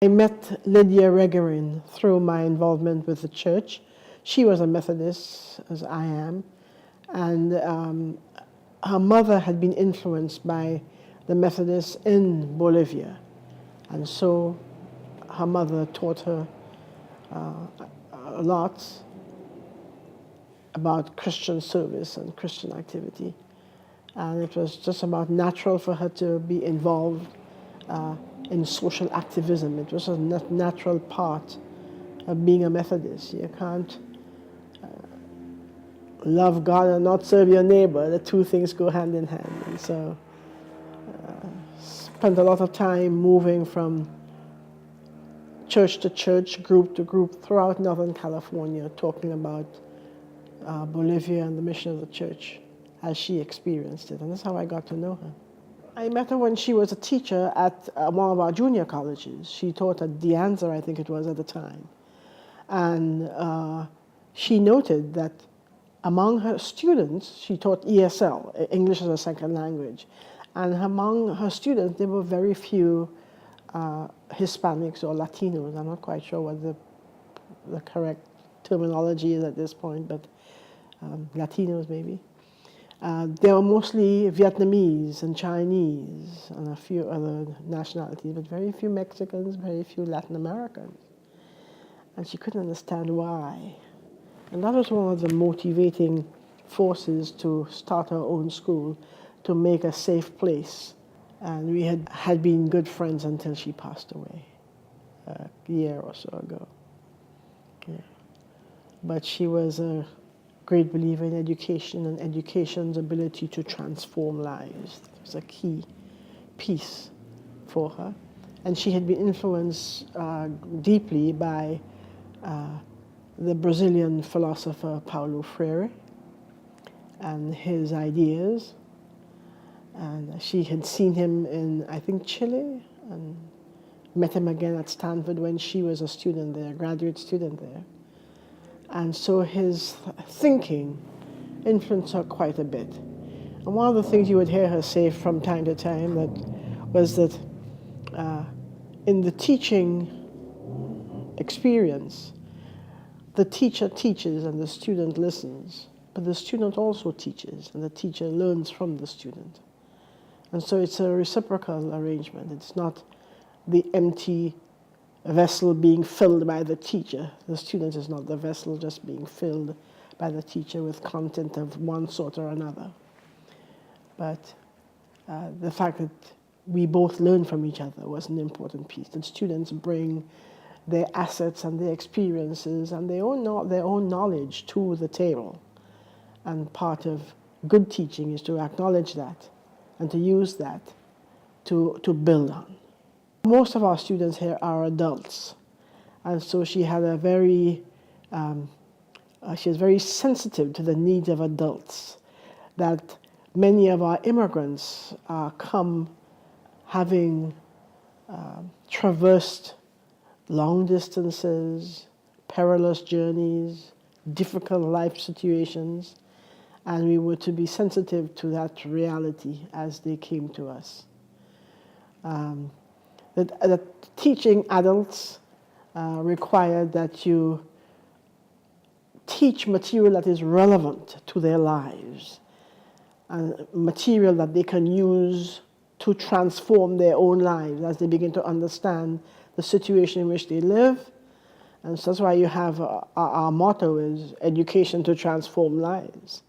I met Lidia Reguerin through my involvement with the church. She was a Methodist, as I am, and her mother had been influenced by the Methodists in Bolivia, and so her mother taught her a lot about Christian service and Christian activity, and it was just about natural for her to be involved in social activism. It was a natural part of being a Methodist. You can't love God and not serve your neighbor. The two things go hand in hand. And so spent a lot of time moving from church to church, group to group throughout Northern California, talking about Bolivia and the mission of the church as she experienced it. And that's how I got to know her. I met her when she was a teacher at one of our junior colleges. She taught at De Anza, I think it was at the time. And she noted that among her students, she taught ESL, English as a Second Language, and among her students, there were very few Hispanics or Latinos. I'm not quite sure what the correct terminology is at this point, but Latinos maybe. They were mostly Vietnamese and Chinese and a few other nationalities, but very few Mexicans, very few Latin Americans. And she couldn't understand why. And that was one of the motivating forces to start her own school, to make a safe place. And we had been good friends until she passed away a year or so ago. Yeah. But she was a great believer in education and education's ability to transform lives. It was a key piece for her. And she had been influenced deeply by the Brazilian philosopher Paulo Freire and his ideas. And she had seen him in, I think, Chile, and met him again at Stanford when she was a student there, a graduate student there. And so his thinking influenced her quite a bit. And one of the things you would hear her say from time to time was that in the teaching experience, the teacher teaches and the student listens, but the student also teaches and the teacher learns from the student. And so it's a reciprocal arrangement. It's not the empty vessel being filled by the teacher. The student is not the vessel just being filled by the teacher with content of one sort or another. But the fact that we both learn from each other was an important piece. That students bring their assets and their experiences and their own knowledge to the table. And part of good teaching is to acknowledge that and to use that to build on. Most of our students here are adults, and so she had a very, she was very sensitive to the needs of adults, that many of our immigrants come having traversed long distances, perilous journeys, difficult life situations, and we were to be sensitive to that reality as they came to us. That teaching adults required that you teach material that is relevant to their lives, and material that they can use to transform their own lives as they begin to understand the situation in which they live. And so that's why you have our motto is education to transform lives.